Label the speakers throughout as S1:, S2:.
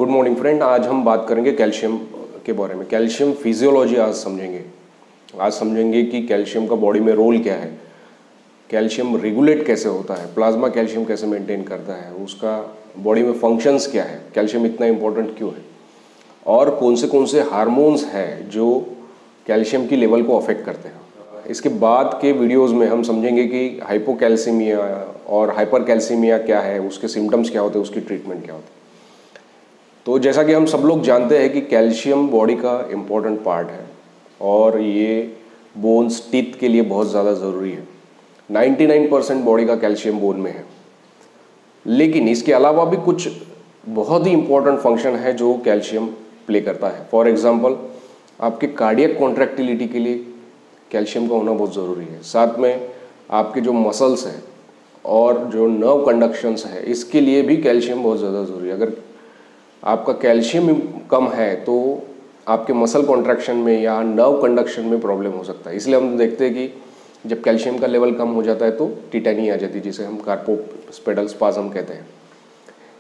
S1: Good morning friend. आज हम बात करेंगे कैल्शियम के बारे में। कैल्शियम फिजियोलॉजी आज समझेंगे कि कैल्शियम का बॉडी में रोल क्या है, कैल्शियम रेगुलेट कैसे होता है, प्लाज्मा कैल्शियम कैसे मेंटेन करता है, उसका बॉडी में फंक्शंस क्या है, कैल्शियम इतना इंपॉर्टेंट क्यों है, और कौन से हार्मोन्स हैं जो कैल्शियम की लेवल को अफेक्ट करते हैं। इसके बाद के वीडियोस में हम समझेंगे कि हाइपोकैल्सीमिया और हाइपरकैल्सीमिया क्या है, उसके सिम्टम्स क्या होते हैं, उसकी ट्रीटमेंट क्या होती है। तो जैसा कि हम सब लोग जानते हैं कि कैल्शियम बॉडी का इम्पोर्टेंट पार्ट है और ये बोन्स टीथ के लिए बहुत ज़्यादा ज़रूरी है। 99% बॉडी का कैल्शियम बोन में है, लेकिन इसके अलावा भी कुछ बहुत ही इम्पोर्टेंट फंक्शन है जो कैल्शियम प्ले करता है। फॉर एग्जांपल, आपके कार्डियक कॉन्ट्रैक्टिलिटी के लिए कैल्शियम का होना बहुत ज़रूरी है। साथ में आपके जो मसल्स हैं और जो नर्व कंडक्शंस है, इसके लिए भी कैल्शियम बहुत ज़्यादा ज़रूरी है। अगर आपका कैल्शियम कम है तो आपके मसल कॉन्ट्रैक्शन में या नर्व कंडक्शन में प्रॉब्लम हो सकता है। इसलिए हम देखते हैं कि जब कैल्शियम का लेवल कम हो जाता है तो टिटेनी आ जाती है, जिसे हम कार्पोस्पेडल स्पाज्म कहते हैं।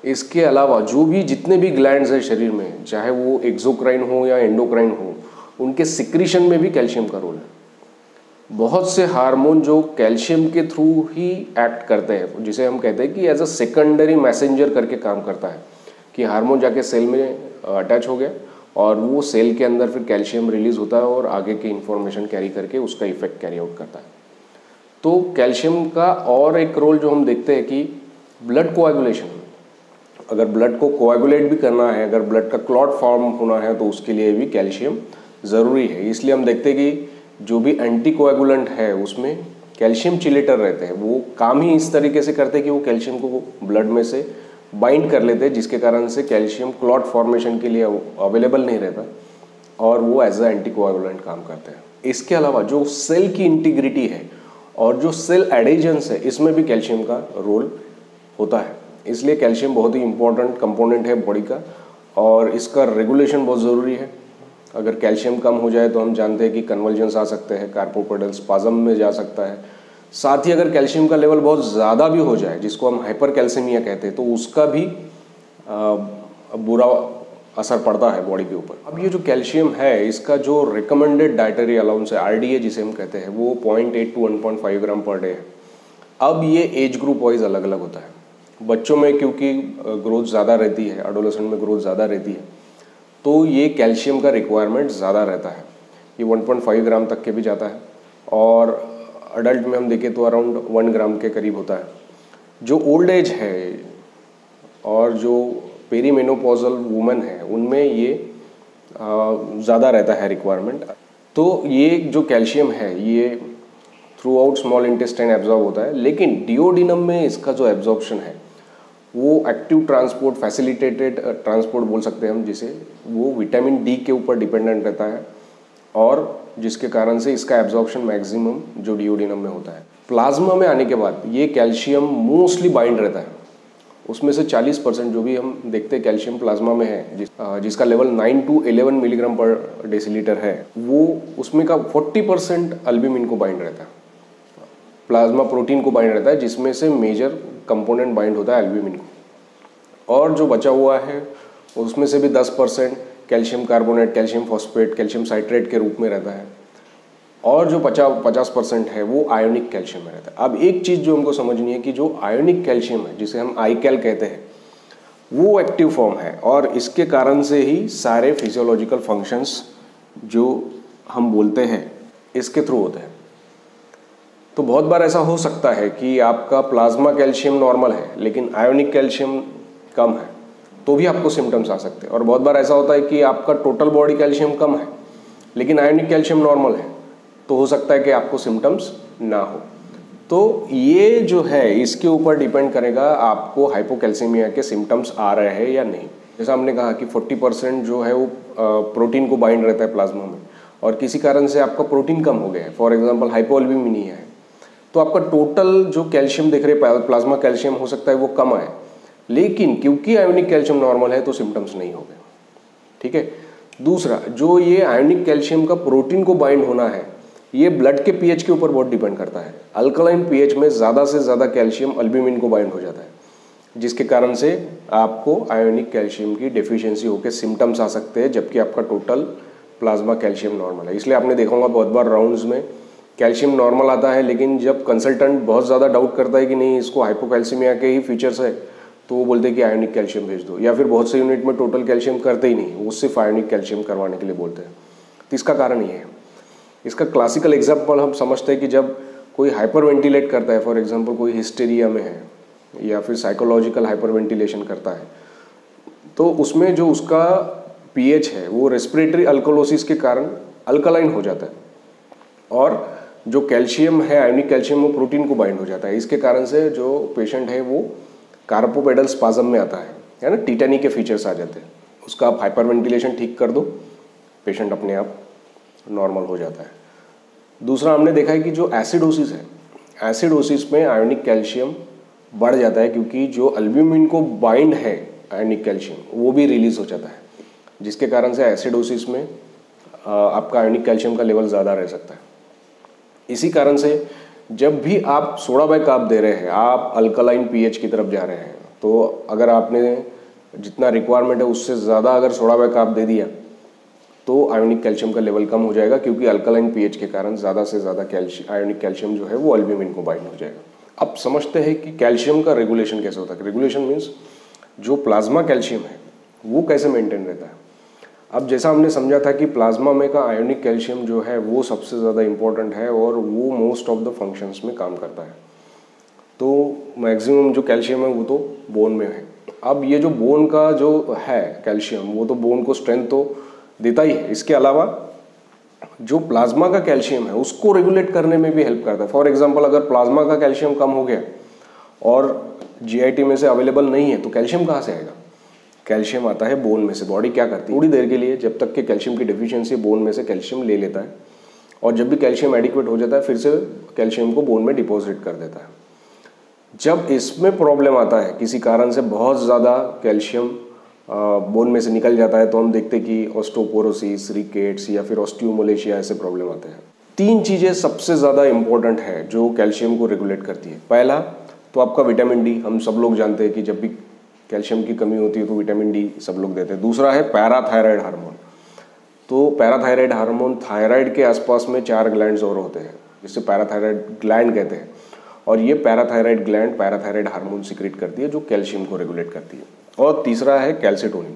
S1: इसके अलावा जितने भी ग्लैंड्स हैं शरीर में, चाहे वो एक्सोक्राइन हो या एंडोक्राइन हो, उनके सिक्रीशन में भी कैल्शियम का रोल है। बहुत से हार्मोन जो कैल्शियम के थ्रू ही एक्ट करते हैं, जिसे हम कहते हैं कि एज अ सेकेंडरी मैसेंजर करके काम करता है, कि हार्मोन जाके सेल में अटैच हो गया और वो सेल के अंदर फिर कैल्शियम रिलीज होता है और आगे की इंफॉर्मेशन कैरी करके उसका इफेक्ट कैरी आउट करता है। तो कैल्शियम का और एक रोल जो हम देखते हैं कि ब्लड कोआगुलेशन में, अगर ब्लड को कोआगुलेट भी करना है, अगर ब्लड का क्लॉट फॉर्म होना है, तो उसके लिए भी कैल्शियम ज़रूरी है। इसलिए हम देखते हैं कि जो भी एंटी कोआगुलेंट है उसमें कैल्शियम चिलेटर रहते हैं, वो काम ही इस तरीके से करते हैं कि वो कैल्शियम को ब्लड में से बाइंड कर लेते हैं, जिसके कारण से कैल्शियम क्लॉट फॉर्मेशन के लिए अवेलेबल नहीं रहता और वो एज अ एंटी कोआगुलेंट काम करते हैं। इसके अलावा जो सेल की इंटीग्रिटी है और जो सेल एडेजेंस है, इसमें भी कैल्शियम का रोल होता है। इसलिए कैल्शियम बहुत ही इंपॉर्टेंट कंपोनेंट है बॉडी का और इसका रेगुलेशन बहुत ज़रूरी है। अगर कैल्शियम कम हो जाए तो हम जानते हैं कि कन्वल्जन्स आ सकते हैं, कार्पोपेडल स्पाज्म में जा सकता है। साथ ही अगर कैल्शियम का लेवल बहुत ज़्यादा भी हो जाए, जिसको हम हाइपरकैल्सीमिया कहते हैं, तो उसका भी बुरा असर पड़ता है बॉडी के ऊपर। अब ये जो कैल्शियम है, इसका जो रिकमेंडेड डाइटरी अलाउंस है, RDA जिसे हम कहते हैं, वो 0.8 to 1.5 ग्राम पर डे है। अब ये एज ग्रुप वाइज अलग अलग होता है। बच्चों में क्योंकि ग्रोथ ज़्यादा रहती है, एडोलेसेंट में ग्रोथ ज़्यादा रहती है, तो ये कैल्शियम का रिक्वायरमेंट ज़्यादा रहता है। ये 1.5 ग्राम तक के भी जाता है और अडल्ट में हम देखें तो अराउंड 1 ग्राम के करीब होता है। जो ओल्ड एज है और जो पेरीमेनोपॉजल वुमेन है, उनमें ये ज़्यादा रहता है रिक्वायरमेंट। तो ये जो कैल्शियम है ये through out small intestine absorb होता है, लेकिन डिओडिनम में इसका जो एब्जॉर्प्शन है वो एक्टिव ट्रांसपोर्ट, फैसिलिटेटेड ट्रांसपोर्ट बोल सकते हैं हम जिसे, वो विटामिन D के ऊपर डिपेंडेंट रहता है और जिसके कारण से इसका एब्जॉर्प्शन मैक्सिमम जो डिओडिनम में होता है। प्लाज्मा में आने के बाद ये कैल्शियम मोस्टली बाइंड रहता है। उसमें से 40% जो भी हम देखते हैं कैल्शियम प्लाज्मा में है, जिसका लेवल 9 to 11 मिलीग्राम पर डेसीलीटर है, वो उसमें का 40% अल्ब्यूमिन को बाइंड रहता है, प्लाज्मा प्रोटीन को बाइंड रहता है, जिसमें से मेजर कंपोनेंट बाइंड होता है एल्ब्यूमिन को। और जो बचा हुआ है उसमें से भी 10% calcium carbonate, calcium phosphate, calcium citrate के रूप में रहता है और जो 50% है वो आयोनिक कैल्शियम में रहता है। अब एक चीज़ जो हमको समझनी है कि जो आयोनिक कैल्शियम है, जिसे हम आईकैल कहते हैं, वो एक्टिव फॉर्म है और इसके कारण से ही सारे फिजियोलॉजिकल फंक्शंस जो हम बोलते हैं इसके थ्रू होते हैं। तो बहुत बार ऐसा हो सकता है कि आपका प्लाज्मा कैल्शियम नॉर्मल है लेकिन आयोनिक कैल्शियम कम है, तो भी आपको सिम्टम्स आ सकते हैं। और बहुत बार ऐसा होता है कि आपका टोटल बॉडी कैल्शियम कम है लेकिन आयोनिक कैल्शियम नॉर्मल है, तो हो सकता है कि आपको सिम्टम्स ना हो। तो ये जो है इसके ऊपर डिपेंड करेगा आपको हाइपोकैल्सीमिया के सिम्टम्स आ रहे हैं या नहीं। जैसा हमने कहा कि 40% जो है वो प्रोटीन को बाइंड रहता है प्लाज्मा में और किसी कारण से आपका प्रोटीन कम हो गया है, फॉर एग्जाम्पल हाइपोअल्ब्यूमिनिया है, तो आपका टोटल जो कैल्शियम दिख रहे प्लाज्मा कैल्शियम हो सकता है वो कम आए, लेकिन क्योंकि आयोनिक कैल्शियम नॉर्मल है तो सिम्टम्स नहीं हो गए। ठीक है। दूसरा, जो ये आयोनिक कैल्शियम का प्रोटीन को बाइंड होना है, ये ब्लड के पीएच के ऊपर बहुत डिपेंड करता है। अल्कलाइन पीएच में ज़्यादा से ज़्यादा कैल्शियम अल्ब्यूमिन को बाइंड हो जाता है, जिसके कारण से आपको आयोनिक कैल्शियम की डेफिशिएंसी होकर सिम्टम्स आ सकते हैं, जबकि आपका टोटल प्लाज्मा कैल्शियम नॉर्मल है। इसलिए आपने देखा होगा बहुत बार राउंड्स में कैल्शियम नॉर्मल आता है, लेकिन जब कंसल्टेंट बहुत ज़्यादा डाउट करता है कि नहीं इसको हाइपोकैल्सीमिया के ही फीचर्स है, तो वो बोलते हैं कि आयोनिक कैल्शियम भेज दो, या फिर बहुत से यूनिट में टोटल कैल्शियम करते ही नहीं, वो सिर्फ आयोनिक कैल्शियम करवाने के लिए बोलते हैं। तो इसका कारण ये है। इसका क्लासिकल एग्जाम्पल हम समझते हैं कि जब कोई हाइपर वेंटिलेट करता है, फॉर एग्जाम्पल कोई हिस्टेरिया में है या फिर साइकोलॉजिकल हाइपर वेंटिलेशन करता है, तो उसमें जो उसका पीएच है वो रेस्पिरेटरी अल्कोलोसिस के कारण अल्कलाइन हो जाता है, और जो कैल्शियम है आयोनिक कैल्शियम वो प्रोटीन को बाइंड हो जाता है। इसके कारण से जो पेशेंट है वो कार्पोपेडल स्पाज्म में आता है ना, टीटेनी के फीचर्स आ जाते हैं। उसका आप हाइपर वेंटिलेशन ठीक कर दो, पेशेंट अपने आप नॉर्मल हो जाता है। दूसरा हमने देखा है कि जो एसिडोसिस है, एसिडोसिस में आयोनिक कैल्शियम बढ़ जाता है, क्योंकि जो अल्ब्यूमिन को बाइंड है आयोनिक कैल्शियम वो भी रिलीज हो जाता है, जिसके कारण से एसिडोसिस में आपका आयोनिक कैल्शियम का लेवल ज़्यादा रह सकता है। इसी कारण से जब भी आप सोडा बाइकार्ब दे रहे हैं, आप अल्कलाइन पीएच की तरफ जा रहे हैं, तो अगर आपने जितना रिक्वायरमेंट है उससे ज़्यादा अगर सोडा बाइकार्ब दे दिया तो आयोनिक कैल्शियम का लेवल कम हो जाएगा, क्योंकि अल्कलाइन पीएच के कारण ज़्यादा से ज़्यादा आयोनिक कैल्शियम जो है वो अल्ब्यूमिन को बाइंड हो जाएगा। अब समझते हैं कि कैल्शियम का रेगुलेशन कैसे होता है। रेगुलेशन मीन्स जो प्लाज्मा कैल्शियम है वो कैसे मेंटेन रहता है। अब जैसा हमने समझा था कि प्लाज्मा में का आयोनिक कैल्शियम जो है वो सबसे ज़्यादा इम्पोर्टेंट है और वो मोस्ट ऑफ द फंक्शंस में काम करता है। तो मैक्सिमम जो कैल्शियम है वो तो बोन में है। अब ये जो बोन का जो है कैल्शियम, वो तो बोन को स्ट्रेंथ तो देता ही है, इसके अलावा जो प्लाज्मा का कैल्शियम है उसको रेगुलेट करने में भी हेल्प करता है। फॉर एग्जाम्पल अगर प्लाज्मा का कैल्शियम कम हो गया और जीआईटी में से अवेलेबल नहीं है, तो कैल्शियम कहाँ से आएगा? कैल्शियम आता है बोन में से। बॉडी क्या करती है, थोड़ी देर के लिए, जब तक कि कैल्शियम की डेफिशिएंसी बोन में से कैल्शियम ले लेता है, और जब भी कैल्शियम एडिक्वेट हो जाता है फिर से कैल्शियम को बोन में डिपॉजिट कर देता है। जब इसमें प्रॉब्लम आता है, किसी कारण से बहुत ज़्यादा कैल्शियम बोन में से निकल जाता है, तो हम देखते हैं कि ऑस्टोपोरोसिस, रिकेट्स या फिर ऑस्टियोमोलेशिया ऐसे प्रॉब्लम आते हैं। 3 चीज़ें सबसे ज़्यादा इंपॉर्टेंट है जो कैल्शियम को रेगुलेट करती है। पहला तो आपका विटामिन डी, हम सब लोग जानते हैं कि जब भी कैल्शियम की कमी होती है तो विटामिन डी सब लोग देते हैं। दूसरा है पैराथायराइड हार्मोन। तो पैराथायराइड हार्मोन, थायराइड के आसपास में 4 ग्लैंड्स और होते हैं जिसे पैराथायराइड ग्लैंड कहते हैं, और ये parathyroid gland parathyroid hormone secrete करती है जो कैल्शियम को रेगुलेट करती है। और तीसरा है कैल्सिटोनिन।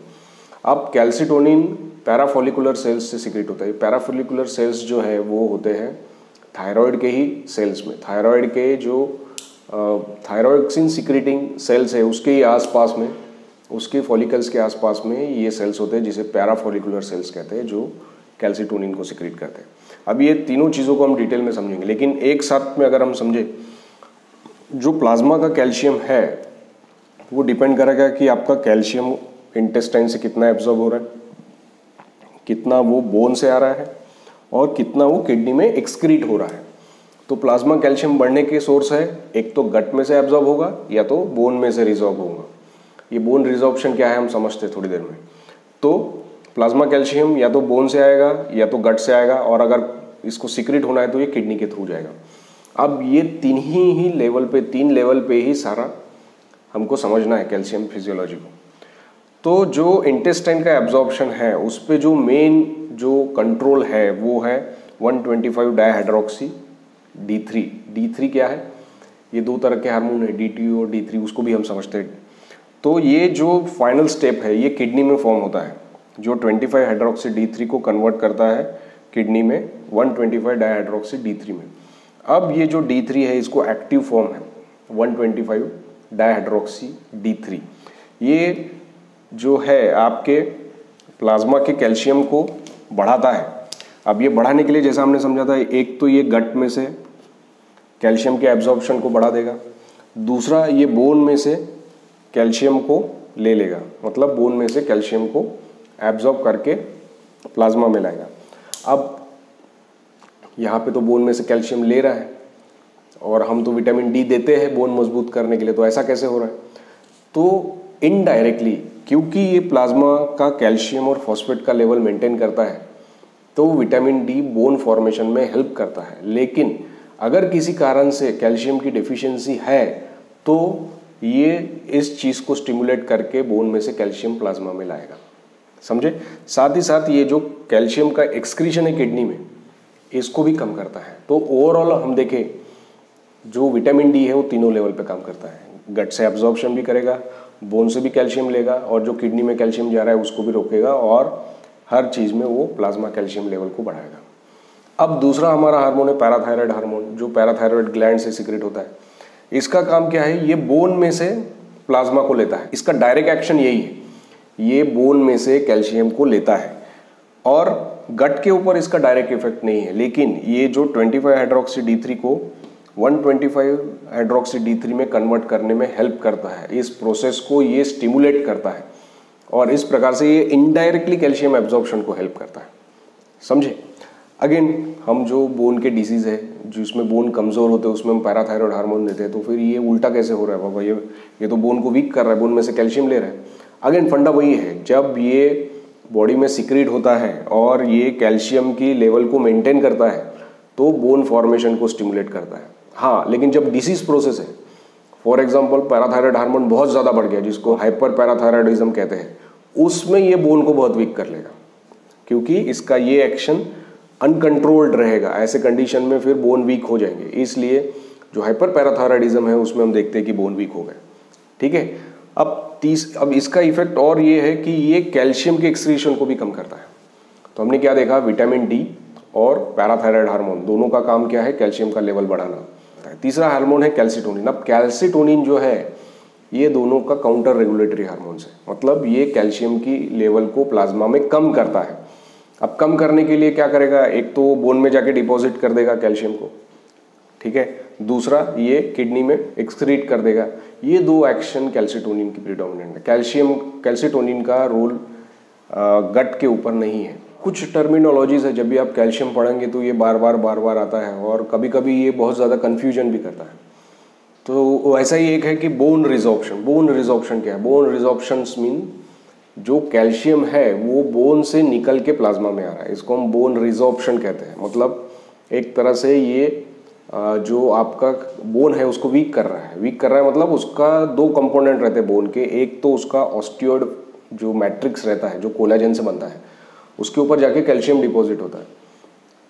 S1: अब कैल्सिटोनिन पैराफोलिकुलर सेल्स से सिक्रेट होता है। पैराफोलिकुलर सेल्स जो है वो होते हैं थायराइड के ही सेल्स में। थायराइड के जो थायरॉक्सिन सिक्रेटिंग सेल्स है उसके ही आसपास में, उसके फॉलिकल्स के आसपास में ये सेल्स होते हैं जिसे पैराफोलिकुलर सेल्स कहते हैं, जो कैल्सिटोनिन को सिक्रेट करते हैं। अब ये तीनों चीज़ों को हम डिटेल में समझेंगे, लेकिन एक साथ में अगर हम समझे, जो प्लाज्मा का कैल्शियम है वो डिपेंड करेगा कि आपका कैल्शियम इंटेस्टाइन से कितना एब्जॉर्ब हो रहा है, कितना वो बोन से आ रहा है, और कितना वो किडनी में एक्सक्रीट हो रहा है। तो प्लाज्मा कैल्शियम बढ़ने के सोर्स है, एक तो गट में से एब्जॉर्ब होगा या तो बोन में से रिजॉर्ब होगा। ये बोन रिजॉर्प्शन क्या है हम समझते हैं थोड़ी देर में। तो प्लाज्मा कैल्शियम या तो बोन से आएगा या तो गट से आएगा, और अगर इसको सिक्रेट होना है तो ये किडनी के थ्रू जाएगा। अब ये तीन लेवल पे ही सारा हमको समझना है कैल्शियम फिजियोलॉजी को। तो जो इंटेस्टाइन का एब्जॉर्प्शन है उस पे जो मेन जो कंट्रोल है वो है 125 डाइहाइड्रोक्सी D3। D3 क्या है? ये 2 तरह के हार्मोन है, D2 और D3, उसको भी हम समझते हैं। तो ये जो फाइनल स्टेप है ये किडनी में फॉर्म होता है, जो 25 हाइड्रोक्सी D3 को कन्वर्ट करता है किडनी में 125 डाइहाइड्रोक्सी D3 में। अब ये जो D3 है इसको एक्टिव फॉर्म है 125 डाइहाइड्रोक्सी D3। ये जो है आपके प्लाज्मा के कैल्शियम को बढ़ाता है। अब ये बढ़ाने के लिए जैसा हमने समझा था, एक तो ये गट में से कैल्शियम के एब्जॉर्प्शन को बढ़ा देगा, दूसरा ये बोन में से कैल्शियम को ले लेगा, मतलब बोन में से कैल्शियम को एब्जॉर्ब करके प्लाज्मा में लाएगा। अब यहाँ पे तो बोन में से कैल्शियम ले रहा है और हम तो विटामिन डी देते हैं बोन मजबूत करने के लिए, तो ऐसा कैसे हो रहा है? तो इनडायरेक्टली, क्योंकि ये प्लाज्मा का कैल्शियम और फॉस्फेट का लेवल मेंटेन करता है तो विटामिन डी बोन फॉर्मेशन में हेल्प करता है। लेकिन अगर किसी कारण से कैल्शियम की डेफिशिएंसी है तो ये इस चीज़ को स्टिमुलेट करके बोन में से कैल्शियम प्लाज्मा में लाएगा, समझे। साथ ही साथ ये जो कैल्शियम का एक्सक्रीशन है किडनी में, इसको भी कम करता है। तो ओवरऑल हम देखें, जो विटामिन डी है वो तीनों लेवल पे काम करता है। गट से एब्जॉर्प्शन भी करेगा, बोन से भी कैल्शियम लेगा, और जो किडनी में कैल्शियम जा रहा है उसको भी रोकेगा, और हर चीज़ में वो प्लाज्मा कैल्शियम लेवल को बढ़ाएगा। अब दूसरा हमारा हार्मोन है पैराथायराइड हार्मोन, जो पैराथायराइड ग्लैंड से सीक्रेट होता है। इसका काम क्या है, ये बोन में से प्लाज्मा को लेता है। इसका डायरेक्ट एक्शन यही है, ये बोन में से कैल्शियम को लेता है, और गट के ऊपर इसका डायरेक्ट इफेक्ट नहीं है। लेकिन ये जो 25 हाइड्रोक्सी D3 को 125 हाइड्रोक्सी D3 में कन्वर्ट करने में हेल्प करता है। इस प्रोसेस को ये स्टिमुलेट करता है, और इस प्रकार से ये इनडायरेक्टली कैल्शियम एब्जॉर्प्शन को हेल्प करता है, समझे। अगेन हम जो बोन के डिसीज है, जिसमें बोन कमज़ोर होते हैं, उसमें हम पैराथायरॉयड हार्मोन देते हैं। तो फिर ये उल्टा कैसे हो रहा है बाबा, ये तो बोन को वीक कर रहा है, बोन में से कैल्शियम ले रहा है। अगेन फंडा वही है, जब ये बॉडी में सीक्रेट होता है और ये कैल्शियम की लेवल को मेंटेन करता है, तो बोन फॉर्मेशन को स्टिमुलेट करता है। हाँ, लेकिन जब डिसीज प्रोसेस है, फॉर एग्जाम्पल पैराथायरॉयड हार्मोन बहुत ज़्यादा बढ़ गया, जिसको हाइपर पैराथायरॉयडिज्म कहते हैं, उसमें ये बोन को बहुत वीक कर लेगा, क्योंकि इसका ये एक्शन अनकंट्रोल्ड रहेगा। ऐसे कंडीशन में फिर बोन वीक हो जाएंगे। इसलिए जो हाइपर पैराथायरॉयडिज्म है उसमें हम देखते हैं कि बोन वीक हो गए, ठीक है। अब इसका इफेक्ट और ये है कि ये कैल्शियम के एक्सक्रीशन को भी कम करता है। तो हमने क्या देखा, विटामिन डी और पैराथायरॉयड हार्मोन दोनों का काम क्या है, कैल्शियम का लेवल बढ़ाना। तीसरा हार्मोन है कैल्सिटोनिन। अब कैल्सिटोनिन जो है, ये दोनों का काउंटर रेगुलेटरी हार्मोन्स है, मतलब ये कैल्शियम की लेवल को प्लाज्मा में कम करता है। अब कम करने के लिए क्या करेगा, एक तो बोन में जाके डिपॉजिट कर देगा कैल्शियम को, ठीक है, दूसरा ये किडनी में एक्सक्रीट कर देगा। ये दो एक्शन कैल्सिटोनिन की प्रीडोमिनेंट है। कैल्सिटोनिन का रोल गट के ऊपर नहीं है। कुछ टर्मिनोलॉजीज है, जब भी आप कैल्शियम पढ़ेंगे तो ये बार बार आता है, और कभी कभी ये बहुत ज़्यादा कन्फ्यूजन भी करता है। तो ऐसा ही एक है कि बोन रिजॉर्प्शन। बोन रिजॉर्प्शन क्या है, बोन रिजॉर्प्शन मीन जो कैल्शियम है वो बोन से निकल के प्लाज्मा में आ रहा है, इसको हम बोन रिजॉर्प्शन कहते हैं। मतलब एक तरह से ये जो आपका बोन है उसको वीक कर रहा है। मतलब उसका दो कंपोनेंट रहते हैं बोन के, एक तो उसका ऑस्टियोइड जो मैट्रिक्स रहता है, जो कोलाजन से बनता है, उसके ऊपर जाके कैल्शियम डिपॉजिट होता है।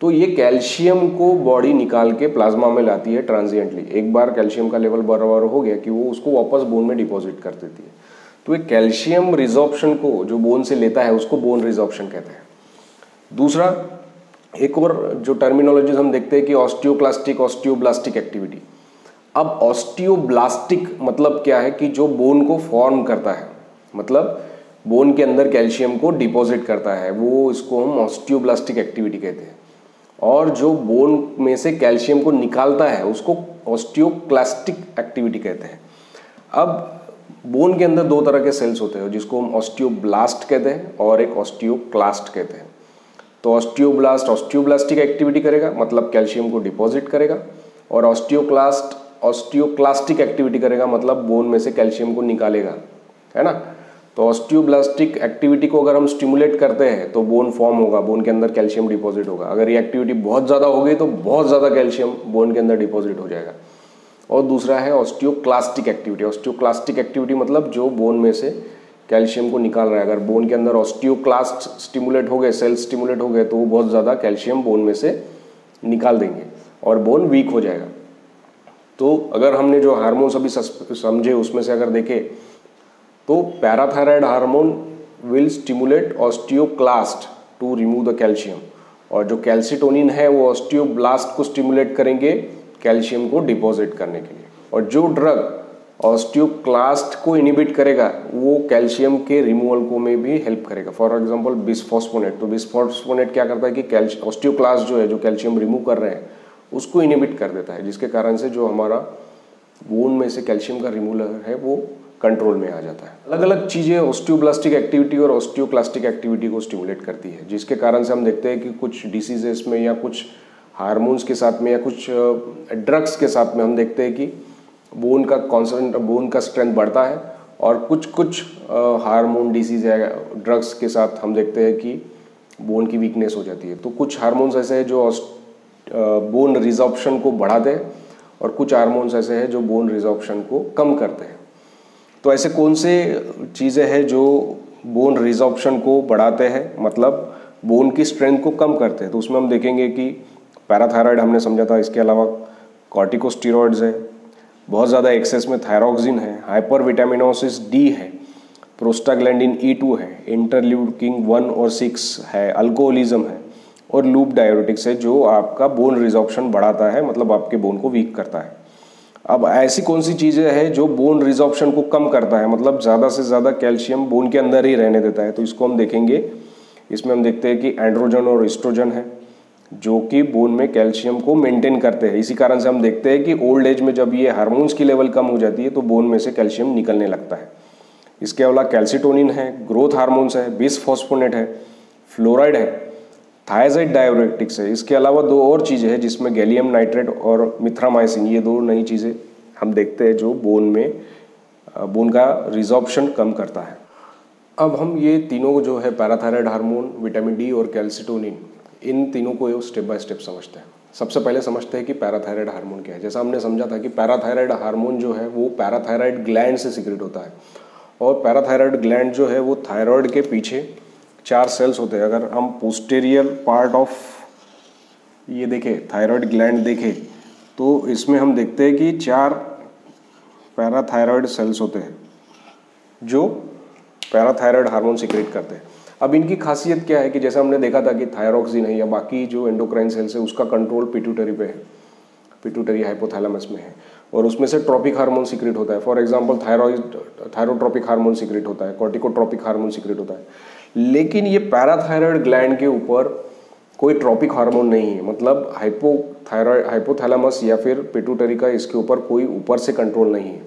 S1: तो ये कैल्शियम को बॉडी निकाल के प्लाज्मा में लाती है ट्रांजिएंटली। एक बार कैल्शियम का लेवल बराबर हो गया कि वो उसको वापस बोन में डिपॉजिट कर देती है। तो एक कैल्शियम रिजॉर्प्शन को जो बोन से लेता है उसको बोन रिजॉर्प्शन कहते हैं। दूसरा एक और जो टर्मिनोलॉजीज हम देखते हैं कि ऑस्टियोक्लास्टिक, ऑस्टियोब्लास्टिक एक्टिविटी। अब ऑस्टियोब्लास्टिक मतलब क्या है कि जो बोन को फॉर्म करता है, मतलब बोन के अंदर कैल्शियम को डिपॉजिट करता है, वो इसको हम ऑस्टियोब्लास्टिक एक्टिविटी कहते हैं। और जो बोन में से कैल्शियम को निकालता है उसको ऑस्टियोक्लास्टिक एक्टिविटी कहते हैं। अब बोन के अंदर दो तरह के सेल्स होते हैं, जिसको हम ऑस्टियोब्लास्ट कहते हैं और एक ऑस्टियोक्लास्ट कहते हैं। तो ऑस्टियोब्लास्ट ऑस्टियोब्लास्टिक एक्टिविटी करेगा, मतलब कैल्शियम को डिपॉजिट करेगा, और ऑस्टियोक्लास्ट ऑस्टियोक्लास्टिक एक्टिविटी करेगा, मतलब बोन में से कैल्शियम को निकालेगा, है ना। तो ऑस्टियोब्लास्टिक एक्टिविटी को अगर हम स्टिमुलेट करते हैं तो बोन फॉर्म होगा, बोन के अंदर कैल्शियम डिपॉजिट होगा। अगर ये एक्टिविटी बहुत ज़्यादा हो गई तो बहुत ज़्यादा कैल्शियम बोन के अंदर डिपॉजिट हो जाएगा। और दूसरा है ऑस्टियोक्लास्टिक एक्टिविटी। ऑस्टियोक्लास्टिक एक्टिविटी मतलब जो बोन में से कैल्शियम को निकाल रहा है। अगर बोन के अंदर ऑस्टियोक्लास्ट स्टिमुलेट हो गए, सेल्स स्टिमुलेट हो गए, तो वो बहुत ज़्यादा कैल्शियम बोन में से निकाल देंगे और बोन वीक हो जाएगा। तो अगर हमने जो हार्मोन्स अभी समझे उसमें से अगर देखें तो parathyroid hormone will stimulate osteoclast to remove the calcium, और जो कैल्सिटोनिन है वो ऑस्टियोब्लास्ट को स्टिमुलेट करेंगे कैल्शियम को डिपॉजिट करने के लिए। और जो ड्रग ऑस्टियोक्लास्ट को इनिबिट करेगा वो कैल्शियम के रिमूवल को में भी हेल्प करेगा। For example bisphosphonate. तो बिसफॉस्फोनेट क्या करता है कि ऑस्टियोक्लास्ट जो है, जो कैल्शियम रिमूव कर रहे हैं, उसको इनिबिट कर देता है, जिसके कारण से जो हमारा बोन में से कैल्शियम का रिमूवल है वो कंट्रोल में आ जाता है। अलग अलग चीज़ें ऑस्टियोब्लास्टिक एक्टिविटी और ऑस्टियोक्लास्टिक एक्टिविटी को स्टिमुलेट करती है, जिसके कारण से हम देखते हैं कि कुछ डिसीजेस में या कुछ हार्मोन्स के साथ में या कुछ ड्रग्स के साथ में हम देखते हैं कि बोन का स्ट्रेंथ बढ़ता है, और कुछ हार्मोन डिसीज या ड्रग्स के साथ हम देखते हैं कि बोन की वीकनेस हो जाती है। तो कुछ हार्मोन्स ऐसे हैं जो बोन रिजॉर्प्शन को बढ़ाते हैं, और कुछ हार्मोन्स ऐसे हैं जो बोन रिजॉर्प्शन को कम करते हैं। तो ऐसे कौन से चीज़ें हैं जो बोन रिजॉर्प्शन को बढ़ाते हैं, मतलब बोन की स्ट्रेंथ को कम करते हैं? तो उसमें हम देखेंगे कि पैराथायराइड हमने समझा था, इसके अलावा कॉर्टिकोस्टेरॉइड्स है, बहुत ज़्यादा एक्सेस में थायरॉक्सिन है, हाइपर विटामिनोसिस डी है, प्रोस्टाग्लैंडिन E2 है, इंटरल्यूकिन 1 और 6 है, अल्कोहलिज्म है और लूप डाययूरेटिक्स है जो आपका बोन रिजॉर्प्शन बढ़ाता है, मतलब आपके बोन को वीक करता है। अब ऐसी कौन सी चीज़ें हैं जो बोन रिजॉर्प्शन को कम करता है, मतलब ज़्यादा से ज़्यादा कैल्शियम बोन के अंदर ही रहने देता है? तो इसको हम देखेंगे। इसमें हम देखते हैं कि एंड्रोजन और एस्ट्रोजन है जो कि बोन में कैल्शियम को मेंटेन करते हैं। इसी कारण से हम देखते हैं कि ओल्ड एज में जब ये हार्मोन्स की लेवल कम हो जाती है तो बोन में से कैल्शियम निकलने लगता है। इसके अलावा कैल्सिटोनिन है, ग्रोथ हार्मोन्स है, बिसफॉस्फोनेट है, फ्लोराइड है, थायजाइड डाययूरेटिक्स है। इसके अलावा दो और चीज़ें हैं जिसमें गैलियम नाइट्रेट और मिथ्रामाइसिन, ये दो नई चीज़ें हम देखते हैं जो बोन का रिजॉर्प्शन कम करता है। अब हम ये तीनों जो है पैराथायराइड हार्मोन, विटामिन डी और कैल्सिटोनिन, इन तीनों को स्टेप बाय स्टेप समझते हैं। सबसे पहले समझते हैं कि पैराथायराइड हार्मोन क्या है। जैसा हमने समझा था कि पैराथायराइड हार्मोन जो है वो पैराथायराइड ग्लैंड से सिक्रेट होता है, और पैराथायराइड ग्लैंड जो है वो थायराइड के पीछे 4 सेल्स होते हैं। अगर हम पोस्टेरियर पार्ट ऑफ ये देखें, थायराइड ग्लैंड देखें, तो इसमें हम देखते हैं कि 4 पैराथायराइड सेल्स होते हैं जो पैराथायराइड हार्मोन सिक्रेट करते हैं। अब इनकी खासियत क्या है कि जैसा हमने देखा था कि थायरॉक्सिन है या बाकी जो एंडोक्राइन सेल्स है उसका कंट्रोल पिट्यूटरी पे है, पिट्यूटरी हाइपोथैलेमस में है, और उसमें से ट्रॉपिक हार्मोन सिक्रेट होता है। For example thyrotropic hormone secrete होता है, कॉर्टिकोट्रॉपिक हार्मोन सिक्रेट होता है। लेकिन ये पैराथायराइड ग्लैंड के ऊपर कोई ट्रॉपिक हार्मोन नहीं है, मतलब हाइपोथैलेमस या फिर पिट्यूटरी का इसके ऊपर कोई ऊपर से कंट्रोल नहीं है।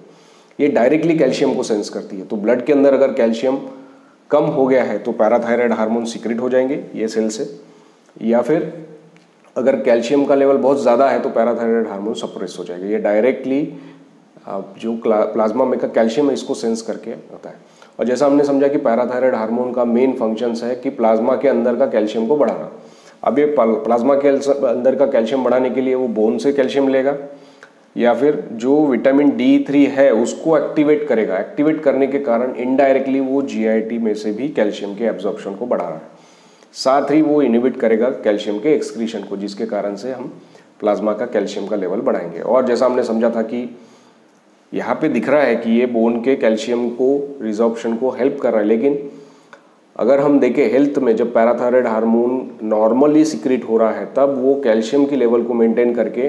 S1: ये डायरेक्टली कैल्शियम को सेंस करती है। तो ब्लड के अंदर अगर कैल्शियम कम हो गया है तो पैराथायराइड हार्मोन सिक्रेट हो जाएंगे ये सेल से, या फिर अगर कैल्शियम का लेवल बहुत ज़्यादा है तो पैराथायराइड हार्मोन सप्रेस हो जाएगा। ये डायरेक्टली जो प्लाज्मा में का कैल्शियम है इसको सेंस करके होता है। और जैसा हमने समझा कि पैराथायराइड हार्मोन का मेन फंक्शंस है कि प्लाज्मा के अंदर का कैल्शियम को बढ़ाना। अब ये प्लाज्मा के अंदर का कैल्शियम बढ़ाने के लिए वो बोन से कैल्शियम लेगा या फिर जो विटामिन D3 है उसको एक्टिवेट करेगा। एक्टिवेट करने के कारण इनडायरेक्टली वो GIT में से भी कैल्शियम के एब्जॉर्प्शन को बढ़ा रहा है, साथ ही वो इनहिबिट करेगा कैल्शियम के एक्सक्रीशन को, जिसके कारण से हम प्लाज्मा का कैल्शियम का लेवल बढ़ाएंगे। और जैसा हमने समझा था कि यहाँ पे दिख रहा है कि ये बोन के कैल्शियम को रिजॉर्प्शन को हेल्प कर रहा है, लेकिन अगर हम देखें हेल्थ में जब पैराथायराइड हार्मोन नॉर्मली सिक्रेट हो रहा है तब वो कैल्शियम की लेवल को मेंटेन करके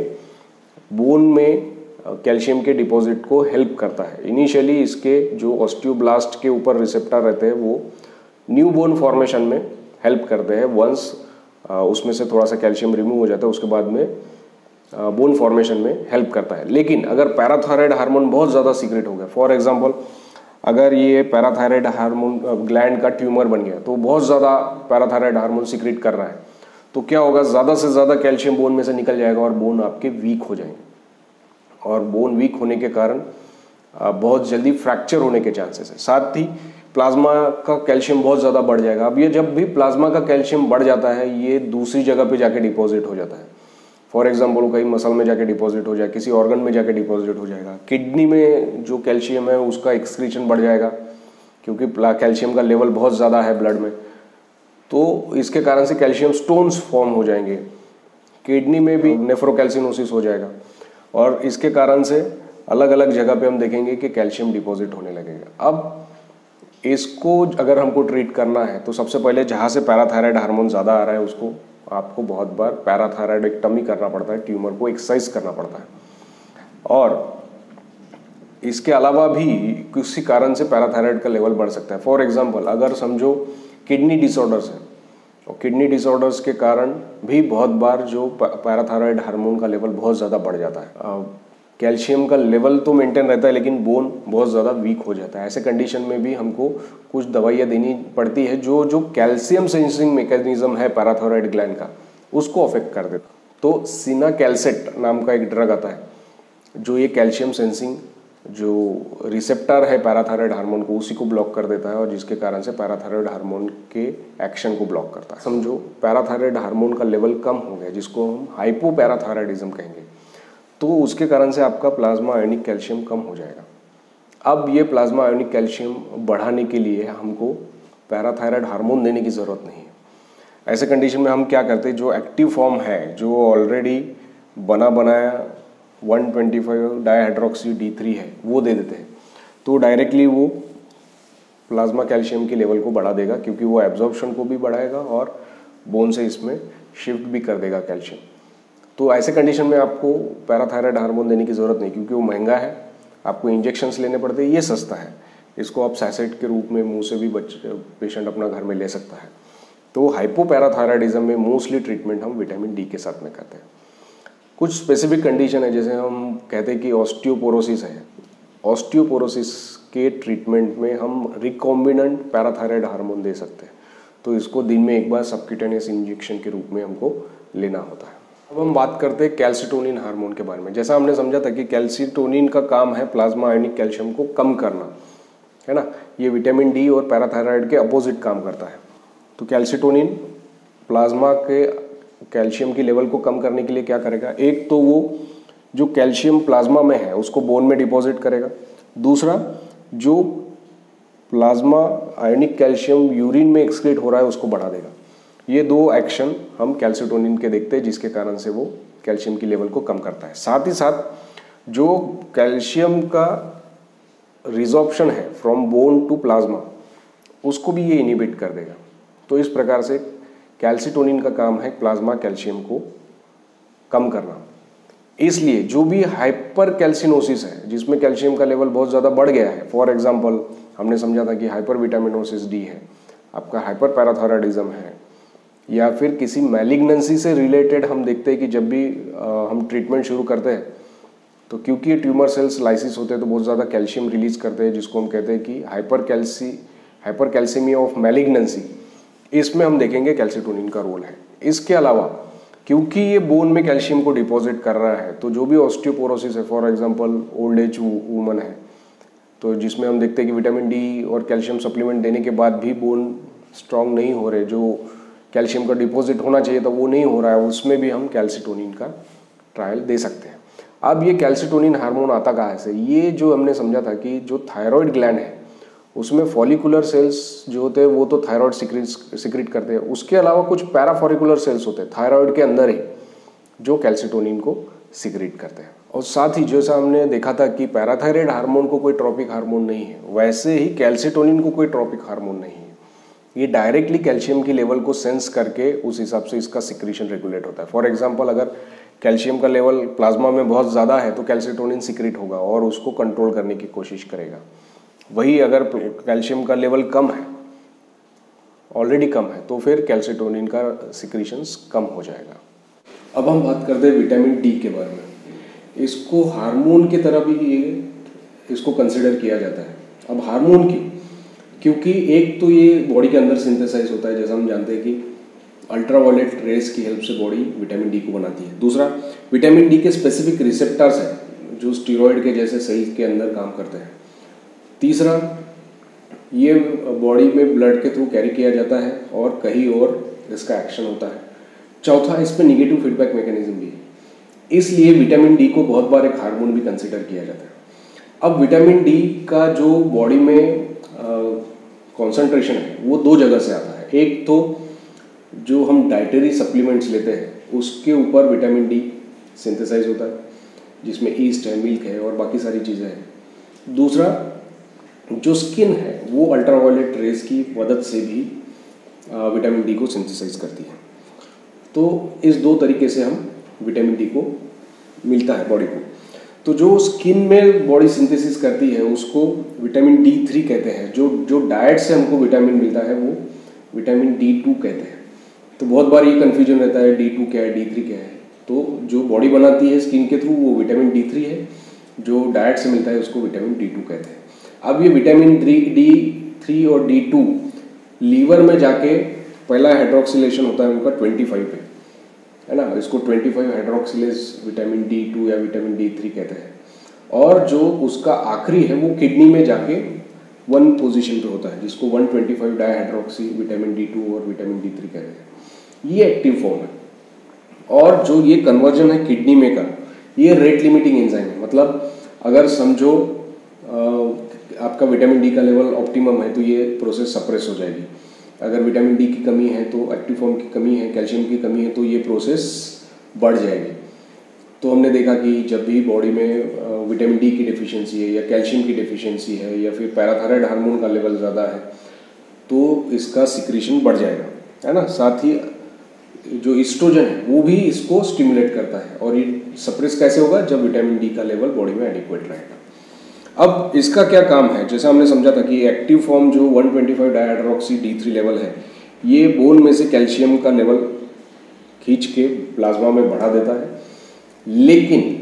S1: बोन में कैल्शियम के डिपॉजिट को हेल्प करता है। इनिशियली इसके जो ऑस्टियोब्लास्ट के ऊपर रिसेप्टर रहते हैं वो न्यू बोन फॉर्मेशन में हेल्प करते हैं। वंस उसमें से थोड़ा सा कैल्शियम रिमूव हो जाता है उसके बाद में बोन फॉर्मेशन में हेल्प करता है। लेकिन अगर पैराथायराइड हार्मोन बहुत ज़्यादा सीक्रेट हो गया, फॉर एग्जांपल अगर ये पैराथायराइड हार्मोन ग्लैंड का ट्यूमर बन गया तो बहुत ज़्यादा पैराथायराइड हार्मोन सीक्रेट कर रहा है, तो क्या होगा, ज़्यादा से ज़्यादा कैल्शियम बोन में से निकल जाएगा और बोन आपके वीक हो जाएंगे, और बोन वीक होने के कारण बहुत जल्दी फ्रैक्चर होने के चांसेस है। साथ ही प्लाज्मा का कैल्शियम बहुत ज़्यादा बढ़ जाएगा। अब ये जब भी प्लाज्मा का कैल्शियम बढ़ जाता है ये दूसरी जगह पे जाके डिपॉजिट हो जाता है। फॉर एग्जांपल कहीं मसल में जाके डिपॉजिट हो जाए, किसी ऑर्गन में जाके डिपॉजिट हो जाएगा। किडनी में जो कैल्शियम है उसका एक्सक्रीशन बढ़ जाएगा क्योंकि कैल्शियम का लेवल बहुत ज़्यादा है ब्लड में, तो इसके कारण से कैल्शियम स्टोन्स फॉर्म हो जाएंगे। किडनी में भी नेफ्रोकैल्सिनोसिस हो जाएगा, और इसके कारण से अलग अलग जगह पे हम देखेंगे कि कैल्शियम डिपॉजिट होने लगेगा। अब इसको अगर हमको ट्रीट करना है तो सबसे पहले जहाँ से पैराथायराइड हार्मोन ज़्यादा आ रहा है उसको आपको बहुत बार पैराथायराइडेक्टमी करना पड़ता है, ट्यूमर को एक्सरसाइज करना पड़ता है। और इसके अलावा भी किसी कारण से पैराथायराइड का लेवल बढ़ सकता है। फॉर एग्जांपल अगर समझो किडनी डिसऑर्डर्स है, और किडनी डिसऑर्डर्स के कारण भी बहुत बार जो पैराथायराइड हार्मोन का लेवल बहुत ज़्यादा बढ़ जाता है। कैल्शियम का लेवल तो मेंटेन रहता है लेकिन बोन बहुत ज़्यादा वीक हो जाता है। ऐसे कंडीशन में भी हमको कुछ दवाइयाँ देनी पड़ती है जो कैल्शियम सेंसिंग मैकेनिज्म है पैराथायराइड ग्लैंड का उसको अफेक्ट कर देता। तो सिनाकैल्सेट नाम का एक ड्रग आता है जो ये कैल्शियम सेंसिंग जो रिसेप्टर है पैराथायराइड हार्मोन को उसी को ब्लॉक कर देता है, और जिसके कारण से पैराथायराइड हार्मोन के एक्शन को ब्लॉक करता है। समझो पैराथायराइड हार्मोन का लेवल कम हो गया जिसको हम हाइपोपैराथायराइडिज्म कहेंगे, तो उसके कारण से आपका प्लाज्मा आयनिक कैल्शियम कम हो जाएगा। अब ये प्लाज्मा आयोनिक कैल्शियम बढ़ाने के लिए हमको पैराथायराइड हार्मोन देने की ज़रूरत नहीं है। ऐसे कंडीशन में हम क्या करते हैं, जो एक्टिव फॉर्म है, जो ऑलरेडी बना बनाया 125 डाईहाइड्रोक्सी D3 है, वो दे देते हैं। तो डायरेक्टली वो प्लाज्मा कैल्शियम के लेवल को बढ़ा देगा, क्योंकि वो एब्जॉर्प्शन को भी बढ़ाएगा और बोन से इसमें शिफ्ट भी कर देगा कैल्शियम। तो ऐसे कंडीशन में आपको पैराथायराइड हार्मोन देने की ज़रूरत नहीं, क्योंकि वो महंगा है, आपको इंजेक्शंस लेने पड़ते हैं। ये सस्ता है, इसको आप सैसेट के रूप में मुंह से भी पेशेंट अपना घर में ले सकता है। तो हाइपोपैराथायराइडिज्म में मोस्टली ट्रीटमेंट हम विटामिन डी के साथ में करते हैं। कुछ स्पेसिफिक कंडीशन है, जैसे हम कहते हैं कि ऑस्टियोपोरोसिस है। ऑस्टियोपोरोसिस के ट्रीटमेंट में हम रिकॉम्बिनेंट पैराथायराइड हार्मोन दे सकते हैं। तो इसको दिन में एक बार सबक्यूटेनियस इंजेक्शन के रूप में हमको लेना होता है। अब हम बात करते हैं कैल्सिटोनिन हार्मोन के बारे में। जैसा हमने समझा था कि कैल्सिटोनिन का काम है प्लाज्मा आयोनिक कैल्शियम को कम करना, है ना। ये विटामिन डी और पैराथायराइड के अपोजिट काम करता है। तो कैल्सिटोनिन प्लाज्मा के कैल्शियम की लेवल को कम करने के लिए क्या करेगा, एक तो वो जो कैल्शियम प्लाज्मा में है उसको बोन में डिपॉजिट करेगा, दूसरा जो प्लाज्मा आयोनिक कैल्शियम यूरिन में एक्सक्रीट हो रहा है उसको बढ़ा देगा। ये दो एक्शन हम कैल्सिटोनिन के देखते हैं, जिसके कारण से वो कैल्शियम की लेवल को कम करता है। साथ ही साथ जो कैल्शियम का रिजॉर्प्शन है फ्रॉम बोन टू प्लाज्मा, उसको भी ये इनिबिट कर देगा। तो इस प्रकार से कैल्सिटोनिन का काम है प्लाज्मा कैल्शियम को कम करना। इसलिए जो भी हाइपर कैल्सिनोसिस है, जिसमें कैल्शियम का लेवल बहुत ज़्यादा बढ़ गया है, फॉर एग्जांपल हमने समझा था कि हाइपर विटामिनोसिस डी है, आपका हाइपर पैराथायराइडिज्म है, या फिर किसी मैलिग्नेंसी से रिलेटेड हम देखते हैं कि जब भी हम ट्रीटमेंट शुरू करते हैं तो क्योंकि ये ट्यूमर सेल्स लाइसिस होते हैं तो बहुत ज़्यादा कैल्शियम रिलीज करते हैं, जिसको हम कहते हैं कि हाइपर कैल्सीमिया ऑफ मैलिग्नेंसी। इसमें हम देखेंगे कैल्सिटोनिन का रोल है। इसके अलावा क्योंकि ये बोन में कैल्शियम को डिपॉजिट कर रहा है, तो जो भी ऑस्टियोपोरोसिस है, for example old age woman है, तो जिसमें हम देखते हैं कि विटामिन डी और कैल्शियम सप्लीमेंट देने के बाद भी बोन स्ट्रांग नहीं हो रहे, जो कैल्शियम का डिपॉजिट होना चाहिए था वो नहीं हो रहा है, उसमें भी हम कैल्सिटोनिन का ट्रायल दे सकते हैं। अब ये कैल्सिटोनिन हार्मोन आता कहाँ से, ये जो हमने समझा था कि जो थायराइड ग्लैंड है उसमें फॉलिकुलर सेल्स जो होते हैं वो तो थायराइड सिक्रीट करते हैं। उसके अलावा कुछ पैराफॉलिकुलर सेल्स होते हैं थायराइड के अंदर ही, जो कैल्सिटोनिन को सिक्रीट करते हैं। और साथ ही जैसा हमने देखा था कि पैराथायराइड हार्मोन को कोई ट्रॉपिक हार्मोन नहीं है, वैसे ही कैल्सिटोनिन को कोई ट्रॉपिक हार्मोन नहीं है। ये डायरेक्टली कैल्शियम की लेवल को सेंस करके उस हिसाब से इसका सिक्रीशन रेगुलेट होता है। फॉर एग्जांपल अगर कैल्शियम का लेवल प्लाज्मा में बहुत ज़्यादा है तो कैल्सिटोनिन सिक्रीट होगा और उसको कंट्रोल करने की कोशिश करेगा। वही अगर कैल्शियम का लेवल कम है, ऑलरेडी कम है, तो फिर कैल्सिटोनिन का सिक्रीशंस कम हो जाएगा। अब हम बात करते हैं विटामिन डी के बारे में। इसको हार्मोन की तरह भी इसको कंसिडर किया जाता है। अब हार्मोन क्यों? क्योंकि एक तो ये बॉडी के अंदर सिंथेसाइज होता है, जैसा हम जानते हैं कि अल्ट्रावायलेट रेज की हेल्प से बॉडी विटामिन डी को बनाती है। दूसरा, विटामिन डी के स्पेसिफिक रिसेप्टर्स हैं जो स्टीरॉयड के जैसे सही के अंदर काम करते हैं। तीसरा, ये बॉडी में ब्लड के थ्रू कैरी किया जाता है और कहीं और इसका एक्शन होता है। चौथा, इस पर निगेटिव फीडबैक मैकेनिज्म भी है, इसलिए विटामिन डी को बहुत बार एक हार्मोन भी कंसिडर किया जाता है। अब विटामिन डी का जो बॉडी में कॉन्सेंट्रेशन है वो दो जगह से आता है। एक तो जो हम डाइटरी सप्लीमेंट्स लेते हैं उसके ऊपर विटामिन डी सिंथेसाइज होता है, जिसमें ईस्ट है, मिल्क है और बाकी सारी चीज़ें हैं। दूसरा, जो स्किन है वो अल्ट्रावायलेट रेज की मदद से भी विटामिन डी को सिंथेसाइज करती है। तो इस दो तरीके से हम विटामिन डी को मिलता है बॉडी को। तो जो स्किन में बॉडी सिंथेसिस करती है उसको विटामिन D3 कहते हैं। जो डाइट से हमको विटामिन मिलता है वो विटामिन D2 कहते हैं। तो बहुत बार ये कन्फ्यूजन रहता है D2 क्या है, D3 क्या है। तो जो बॉडी बनाती है स्किन के थ्रू वो विटामिन D3 है, जो डाइट से मिलता है उसको विटामिन D2 कहते हैं। अब ये विटामिन D3 और D2 लीवर में जाके पहला हाइड्रोक्सिलेशन होता है उनका 25 पे, है ना। इसको 25 हाइड्रोक्सिलेज विटामिन D2 या विटामिन D3 कहते हैं। और जो उसका आखिरी है वो किडनी में जाके 1 पोजीशन पे होता है, जिसको 125 डाईहाइड्रोक्सी विटामिन D2 और विटामिन D3 कहते हैं। ये एक्टिव फॉर्म है। और जो ये कन्वर्जन है किडनी में का, ये रेट लिमिटिंग एंजाइम है। मतलब अगर समझो आपका विटामिन डी का लेवल ऑप्टिमम है तो ये प्रोसेस सप्रेस हो जाएगी। अगर विटामिन डी की कमी है तो एक्टिव फॉर्म की कमी है, कैल्शियम की कमी है तो ये प्रोसेस बढ़ जाएगी। तो हमने देखा कि जब भी बॉडी में विटामिन डी की डिफिशियंसी है या कैल्शियम की डिफिशियंसी है या फिर पैराथायराइड हार्मोन का लेवल ज़्यादा है तो इसका सिक्रीशन बढ़ जाएगा, है ना। साथ ही जो एस्ट्रोजन है वो भी इसको स्टिमुलेट करता है और ये सप्रेस कैसे होगा, जब विटामिन डी का लेवल बॉडी में एडिक्वेट रहेगा। अब इसका क्या काम है, जैसा हमने समझा था कि एक्टिव फॉर्म जो 125 डाइहाइड्रोक्सी D3 लेवल है ये बोन में से कैल्शियम का लेवल खींच के प्लाज्मा में बढ़ा देता है, लेकिन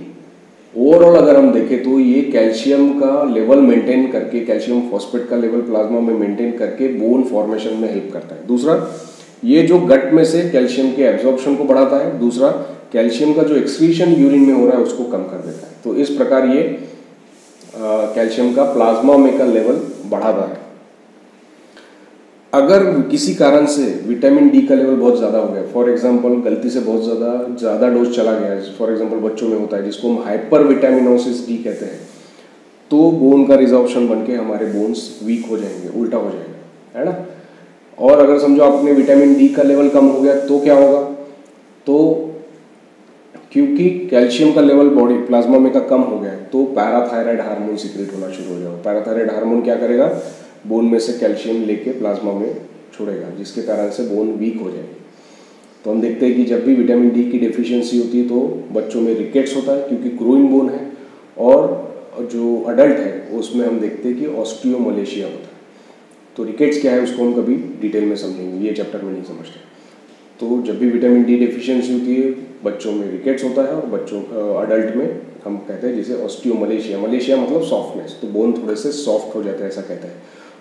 S1: ओवरऑल अगर हम देखें तो ये कैल्शियम का लेवल मेंटेन करके, कैल्शियम फॉस्फेट का लेवल प्लाज्मा में मेंटेन करके बोन फॉर्मेशन में हेल्प करता है। दूसरा, ये जो गट में से कैल्शियम के एब्जॉर्प्शन को बढ़ाता है। दूसरा, कैल्शियम का जो एक्सक्रीशन यूरिन में हो रहा है उसको कम कर देता है। तो इस प्रकार ये कैल्शियम का प्लाज्मा में का लेवल बढ़ाता है। अगर किसी कारण से विटामिन डी का लेवल बहुत ज़्यादा हो गया, फॉर एग्जांपल गलती से बहुत ज़्यादा डोज चला गया, फॉर एग्जांपल बच्चों में होता है जिसको हम हाइपर विटामिनोसिस डी कहते हैं, तो बोन का रिजॉर्प्शन बन के हमारे बोन्स वीक हो जाएंगे, उल्टा हो जाएगा, है ना। और अगर समझो आपने विटामिन डी का लेवल कम हो गया तो क्या होगा, तो क्योंकि कैल्शियम का लेवल बॉडी प्लाज्मा में का कम हो गया है तो पैराथायराइड हार्मोन सीक्रेट होना शुरू हो जाएगा। पैराथायराइड हार्मोन क्या करेगा, बोन में से कैल्शियम लेके प्लाज्मा में छोड़ेगा, जिसके कारण से बोन वीक हो जाएगी। तो हम देखते हैं कि जब भी विटामिन डी की डेफिशिएंसी होती है तो बच्चों में रिकेट्स होता है क्योंकि ग्रोइंग बोन है, और जो अडल्ट है उसमें हम देखते हैं कि ऑस्टियोमलेशिया होता है। तो रिकेट्स क्या है उसको हम कभी डिटेल में समझेंगे, ये चैप्टर में नहीं समझते। तो जब भी विटामिन डी डेफिशिएंसी होती है बच्चों में रिकेट्स होता है, और बच्चों अडल्ट में हम कहते हैं जैसे ऑस्टियोमलेशिया, मलेशिया मतलब सॉफ्टनेस, तो बोन थोड़े से सॉफ्ट हो जाते हैं ऐसा कहते हैं,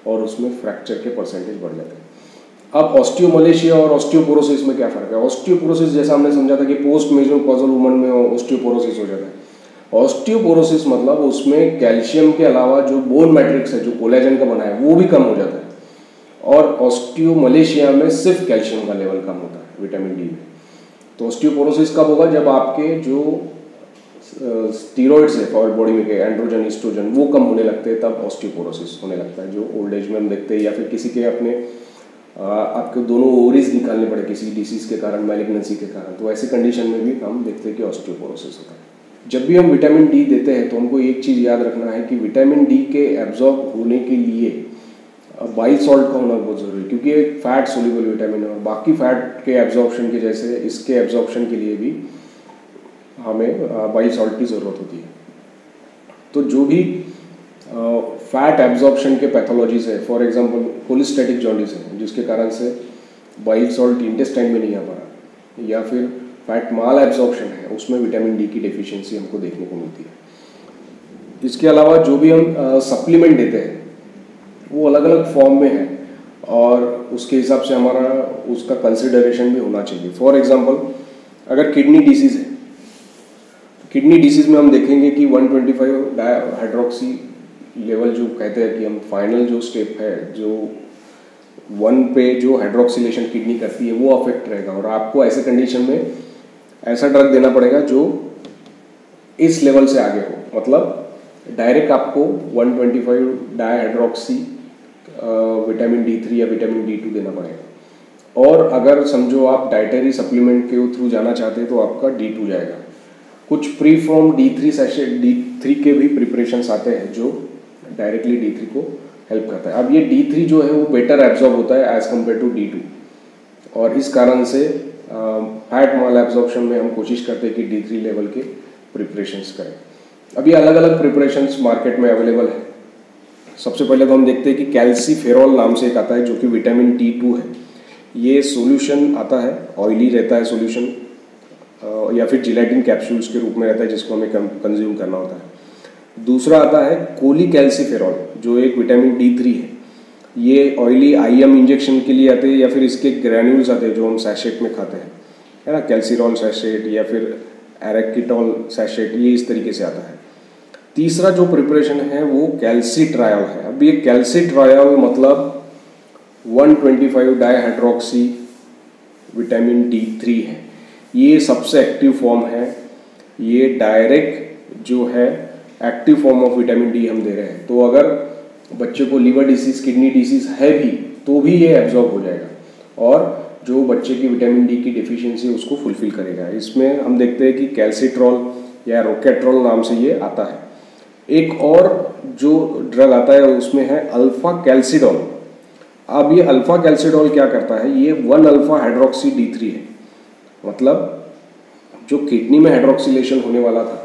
S1: और उसमें फ्रैक्चर के परसेंटेज बढ़ जाते हैं। अब ऑस्टियोमलेशिया और ऑस्टियोपोरोसिस में क्या फ़र्क है। ऑस्टियोपोरोसिस जैसा हमने समझा था कि पोस्ट मेनोपॉजल वुमन में ऑस्टियोपोरोसिस हो जाता है। ऑस्टियोपोरोसिस मतलब उसमें कैल्शियम के अलावा जो बोन मैट्रिक्स है, जो कोलेजन का बना है, वो भी कम हो जाता है। और ऑस्टियोमलेशिया में सिर्फ कैल्शियम का लेवल कम होता है विटामिन डी में। तो ऑस्टियोपोरोसिस कब होगा, जब आपके जो स्टीरॉइड्स है फॉर बॉडी में के एंड्रोजन, एस्ट्रोजन, वो कम होने लगते हैं, तब ऑस्टियोपोरोसिस होने लगता है, जो ओल्ड एज में हम देखते हैं। या फिर किसी के अपने आपके दोनों ओवरीज निकालने पड़े किसी डिसीज के कारण, मैलिग्नेंसी के कारण, तो ऐसी कंडीशन में भी हम देखते हैं कि ऑस्टियोपोरोसिस होता है। जब भी हम विटामिन डी देते हैं तो हमको एक चीज़ याद रखना है कि विटामिन डी के एब्जॉर्ब होने के लिए बाइल सॉल्ट का होना बहुत ज़रूरी है, क्योंकि एक फैट सोल्यूबल विटामिन है, और बाकी फैट के एब्जॉर्प्शन के जैसे इसके एब्जॉर्प्शन के लिए भी हमें बाइल सॉल्ट की ज़रूरत होती है। तो जो भी फैट एब्जॉर्प्शन के पैथोलॉजीज है, फॉर एग्जांपल कोलिस्टेटिक जॉन्डिस है जिसके कारण से बाइल सॉल्ट इंटेस्टाइन में नहीं आ पा रहा, या फिर फैट माल एब्जॉर्प्शन है, उसमें विटामिन डी की डेफिशिएंसी हमको देखने को मिलती है। इसके अलावा जो भी हम सप्लीमेंट देते हैं वो अलग अलग फॉर्म में है, और उसके हिसाब से हमारा उसका कंसिडरेशन भी होना चाहिए। फॉर एग्जांपल अगर किडनी डिसीज़ है, किडनी डिसीज़ में हम देखेंगे कि 125 डाइहाइड्रोक्सी लेवल जो कहते हैं कि हम फाइनल जो स्टेप है, जो 1 पे जो हाइड्रोक्सिलेशन किडनी करती है वो अफेक्ट रहेगा, और आपको ऐसे कंडीशन में ऐसा ड्रग देना पड़ेगा जो इस लेवल से आगे हो, मतलब डायरेक्ट आपको 125 डाइहाइड्रोक्सी विटामिन D3 या विटामिन D2 देना पड़ेगा। और अगर समझो आप डाइटरी सप्लीमेंट के थ्रू जाना चाहते हैं तो आपका D2 जाएगा। कुछ प्री फॉर्म D3 सेशेट, D3 के भी प्रिपरेशंस आते हैं जो डायरेक्टली D3 को हेल्प करता है। अब ये D3 जो है वो बेटर एब्जॉर्ब होता है एज कम्पेयर टू D2, और इस कारण से फैट माल एब्जॉर्प्शन में हम कोशिश करते हैं कि D3 लेवल के प्रिपरेशंस करें। अब ये अलग अलग प्रिपरेशंस मार्केट में अवेलेबल है। सबसे पहले तो हम देखते हैं कि कैल्सीफेरॉल नाम से एक आता है जो कि विटामिन D2 है। ये सॉल्यूशन आता है, ऑयली रहता है सॉल्यूशन, या फिर जिलेटिन कैप्सूल्स के रूप में रहता है जिसको हमें कंज्यूम करना होता है। दूसरा आता है कोलीकैल्सीफेरॉल जो एक विटामिन D3 है। ये ऑयली IM इंजेक्शन के लिए आते हैं, या फिर इसके ग्रैन्यूल्स आते हैं जो हम सैशेट में खाते हैं, है ना, कैल्सीरॉल सैशेट या फिर एरेकिटॉल सैशेट, ये इस तरीके से आता है। तीसरा जो प्रिपरेशन है वो कैल्सीट्रायल है। अब ये कैल्सीट्रायल मतलब 125 डाइहाइड्रोक्सी विटामिन D3 है। ये सबसे एक्टिव फॉर्म है, ये डायरेक्ट जो है active form of vitamin D हम दे रहे हैं। तो अगर बच्चे को लीवर डिसीज़, किडनी डिसीज़ है भी तो भी ये एब्जॉर्ब हो जाएगा और जो बच्चे की विटामिन डी की डिफिशियंसी है उसको फुलफिल करेगा। इसमें हम देखते हैं कि कैल्सिट्रॉल या रोकेट्रॉल नाम से ये आता है। एक और जो ड्रग आता है उसमें है अल्फा कैल्सिडॉल। अब ये अल्फा कैल्सिडॉल क्या करता है, ये 1 अल्फा हाइड्रोक्सी D3 है। मतलब जो किडनी में हाइड्रोक्सिलेशन होने वाला था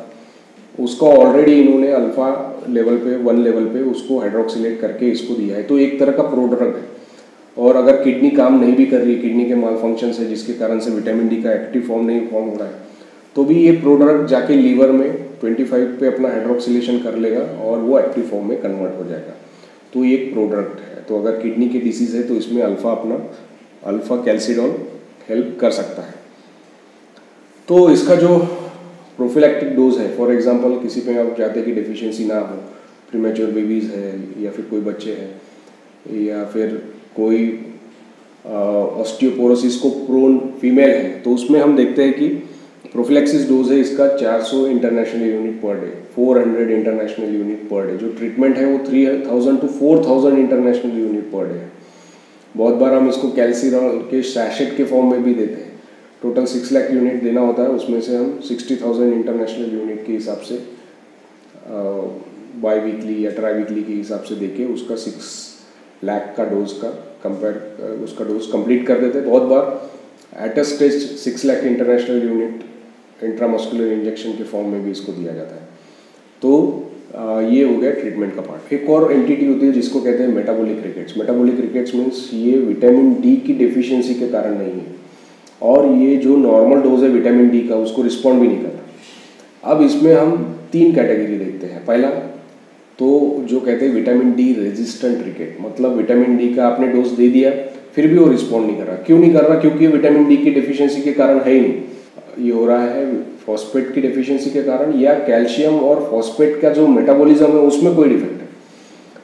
S1: उसको ऑलरेडी इन्होंने अल्फा लेवल पे 1 लेवल पे उसको हाइड्रोक्सिलेट करके इसको दिया है, तो एक तरह का प्रोड्रग है। और अगर किडनी काम नहीं भी कर रही है, किडनी के माल फंक्शन है जिसके कारण से विटामिन डी का एक्टिव फॉर्म नहीं फॉर्म हो रहा है, तो भी ये प्रोड्रग जाके लीवर में 25 पे अपना हाइड्रोक्सिलेशन कर लेगा और वो एक्टिव फॉर्म में कन्वर्ट हो जाएगा। तो ये एक प्रोडक्ट है। तो अगर किडनी की डिसीज़ है तो इसमें अल्फा कैल्सिडॉल हेल्प कर सकता है। तो इसका जो प्रोफिलैक्टिक डोज है, फॉर एग्जांपल किसी पे आप चाहते हैं कि डेफिशिएंसी ना हो, प्रीमेच्योर बेबीज़ है या फिर कोई बच्चे हैं या फिर कोई ऑस्टियोपोरोसिस को प्रोन फीमेल है, तो उसमें हम देखते हैं कि प्रोफिलैक्सिस डोज है इसका 400 international unit per day, 400 international unit per day. जो ट्रीटमेंट है वो 3000 to 4000 international unit per day है। बहुत बार हम इसको कैल्सिरॉल के सैशेट के फॉर्म में भी देते हैं। टोटल 6 लाख यूनिट देना होता है, उसमें से हम 60,000 इंटरनेशनल यूनिट के हिसाब से बाई वीकली या ट्राई वीकली के हिसाब से देके उसका 6 लाख का डोज का उसका डोज कंप्लीट कर देते हैं। बहुत बार at a stage 6 lakh international unit intramuscular injection के फॉर्म में भी इसको दिया जाता है। तो ये हो गया ट्रीटमेंट का पार्ट। एक और एंटिटी होती है जिसको कहते हैं metabolic rickets. Metabolic rickets means ये विटामिन डी की डेफिशिएंसी के कारण नहीं है और ये जो नॉर्मल डोज है विटामिन डी का उसको रिस्पॉन्ड भी नहीं करता। अब इसमें हम 3 कैटेगरी देखते हैं। पहला तो जो कहते हैं विटामिन डी रेजिस्टेंट रिकेट, मतलब विटामिन डी का आपने डोज दे दिया फिर भी वो रिस्पॉन्ड नहीं कर रहा। क्यों नहीं कर रहा? क्योंकि विटामिन डी की डेफिशिएंसी के कारण है ही नहीं। ये हो रहा है फॉस्फेट की डेफिशिएंसी के कारण या कैल्शियम और फॉस्फेट का जो मेटाबॉलिज्म है उसमें कोई डिफेक्ट है।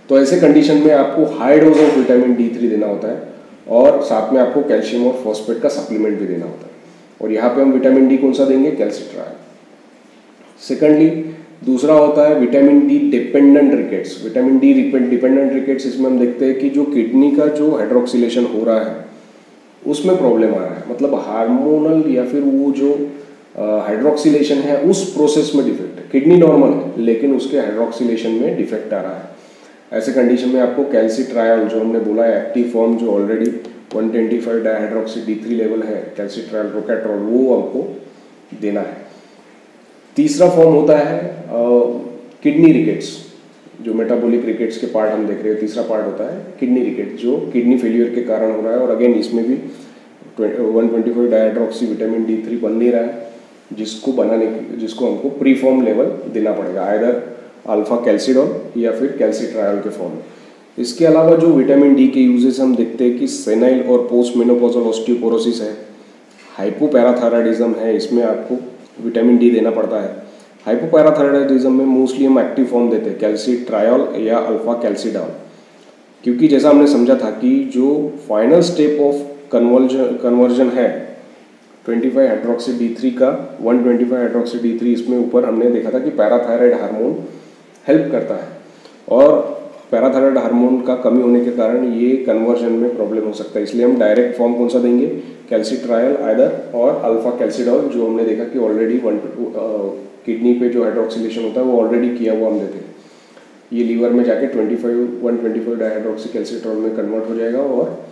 S1: तो ऐसे कंडीशन में आपको high dose of vitamin D3 देना होता है और साथ में आपको कैल्शियम और फॉस्फेट का सप्लीमेंट भी देना होता है। और यहाँ पे हम विटामिन डी कौन सा देंगे? कैल्सिट्रायल। सेकेंडली दूसरा होता है vitamin D dependent rickets. Vitamin D dependent rickets, इसमें हम देखते हैं कि जो किडनी का जो हाइड्रोक्सिलेशन हो रहा है उसमें प्रॉब्लम आ रहा है, मतलब हार्मोनल या फिर वो जो हाइड्रोक्सिलेशन है उस प्रोसेस में डिफेक्ट है। किडनी नॉर्मल है लेकिन उसके हाइड्रोक्सिलेशन में डिफेक्ट आ रहा है। ऐसे कंडीशन में आपको कैल्सिट्रायल जो हमने बोला है एक्टिव फॉर्म जो ऑलरेडी 125 डाइहाइड्रोक्सी D3 लेवल है, कैल्सिट्रायल रोकेट्रॉल, वो हमको देना है। तीसरा फॉर्म होता है किडनी रिकेट्स। जो मेटाबॉलिक रिकेट्स के पार्ट हम देख रहे हैं, तीसरा पार्ट होता है किडनी रिकेट जो किडनी फेलियर के कारण हो रहा है। और अगेन इसमें भी 125 डाइहाइड्रोक्सी विटामिन D3 बन नहीं रहा है, जिसको हमको प्री फॉर्म लेवल देना पड़ेगा, आइदर अल्फा कैल्सिडॉल या फिर कैल्सिट्रायल के फॉर्म में। इसके अलावा जो विटामिन डी के यूजेस हम देखते हैं कि सेनाइल और पोस्ट मेनोपॉजल ऑस्टियोपोरोसिस है, हाइपोपैराथायराइडिज्म है, इसमें आपको विटामिन डी देना पड़ता है। हाइपोपैराथायराइडिज्म में मोस्टली हम एक्टिव फॉर्म देते हैं कैल्सिट्रायल या अल्फा कैल्सिडॉल, क्योंकि जैसा हमने समझा था कि जो फाइनल स्टेप ऑफ कन्वर्जन है 25 हाइड्रोक्सी D3 का 125 हाइड्रोक्सी D3, इसमें ऊपर हमने देखा था कि पैराथायराइड हार्मोन हेल्प करता है और पैराथायराइड हार्मोन का कमी होने के कारण ये कन्वर्जन में प्रॉब्लम हो सकता है। इसलिए हम डायरेक्ट फॉर्म कौन सा देंगे? कैल्सिट्रायल आइदर और अल्फा कैल्सिडॉल, जो हमने देखा कि ऑलरेडी किडनी पे जो हाइड्रोक्सिलेशन होता है वो ऑलरेडी किया हुआ हम देते हैं। ये लीवर में जाके 125 डाइहाइड्रोक्सी कैल्सिट्रॉल में कन्वर्ट हो जाएगा और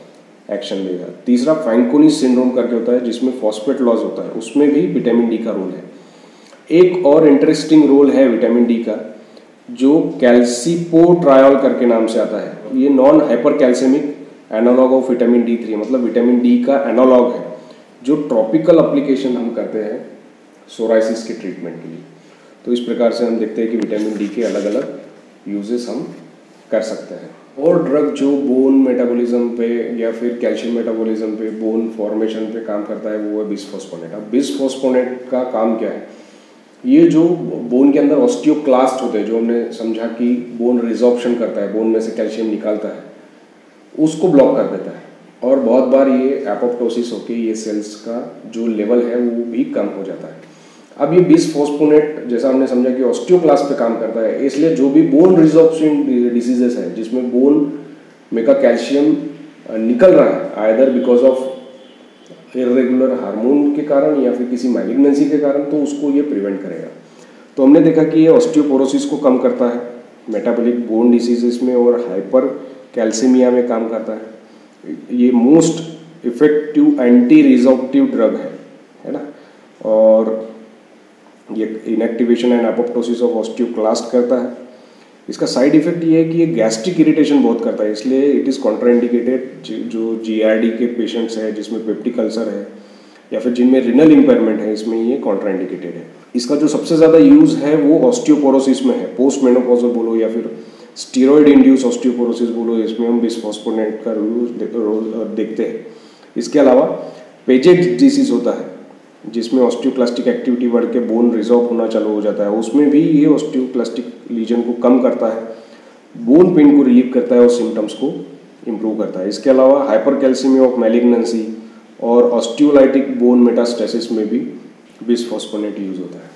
S1: एक्शन देगा। तीसरा फैंकोनी सिंड्रोम करके होता है जिसमें फॉस्फेट लॉस होता है, उसमें भी विटामिन डी का रोल है। एक और इंटरेस्टिंग रोल है विटामिन डी का जो कैल्सिपोट्रायोल करके नाम से आता है। ये non hyper calcemic analogue of vitamin D3, मतलब विटामिन डी का एनालॉग है जो ट्रॉपिकल एप्लीकेशन हम करते हैं सोराइसिस के ट्रीटमेंट के लिए। तो इस प्रकार से हम देखते हैं कि विटामिन डी के अलग अलग यूजेस हम कर सकते हैं। और ड्रग जो बोन मेटाबॉलिज्म पे या फिर कैल्शियम मेटाबॉलिज्म पे, बोन फॉर्मेशन पे काम करता है वो है बिसफॉस्फोनेट। अब बिसफॉस्फोनेट का काम क्या है? ये जो बोन के अंदर ऑस्टियोक्लास्ट होते हैं, जो हमने समझा कि बोन रिजॉर्प्शन करता है, बोन में से कैल्शियम निकालता है, उसको ब्लॉक कर देता है और बहुत बार ये एपोप्टोसिस होकर ये सेल्स का जो लेवल है वो भी कम हो जाता है। अब ये बिसफॉस्फोनेट जैसा हमने समझा कि ऑस्टियोक्लास्ट पे काम करता है, इसलिए जो भी बोन रिजॉर्प्शन डिसीजेस है जिसमें बोन में का कैल्शियम निकल रहा है either because of irregular hormone के कारण या फिर किसी मैलिग्नेंसी के कारण, तो उसको ये प्रिवेंट करेगा। तो हमने देखा कि ये ऑस्टियोपोरोसिस को कम करता है, मेटाबॉलिक बोन डिसीजेस में और हाइपर कैल्सीमिया में काम करता है। ये मोस्ट इफेक्टिव एंटी रिजॉर्प्टिव ड्रग है ना। और ये inactivation and apoptosis of osteoclast करता है। इसका साइड इफेक्ट ये है कि ये गैस्ट्रिक इरिटेशन बहुत करता है, इसलिए इट इज़ कॉन्ट्राइंडिकेटेड। जो जीआरडी के पेशेंट्स हैं जिसमें पेप्टिक अल्सर है या फिर जिनमें रिनल इम्पेयरमेंट है, इसमें ये कॉन्ट्राइंडिकेटेड है। इसका जो सबसे ज़्यादा यूज़ है वो ऑस्टियोपोरोसिस में है, पोस्ट मेनोपॉजल बोलो या फिर स्टीरॉयड इंड्यूस ऑस्टियोपोरोसिस बोलो, इसमें हम बिसफॉस्फोनेट का रोल देखते हैं। इसके अलावा पेजेट डिसीज होता है जिसमें ऑस्टियोक्लास्टिक एक्टिविटी बढ़ के बोन रिजॉर्व होना चालू हो जाता है, उसमें भी ये ऑस्टियोक्लास्टिक लीजन को कम करता है, बोन पेन को रिलीव करता है और सिम्टम्स को इम्प्रूव करता है। इसके अलावा हाइपर कैल्सीमिया ऑफ मैलिग्नेंसी और ऑस्टियोलाइटिक बोन मेटास्टेसिस में भी बिसफॉस्फोनेट यूज होता है।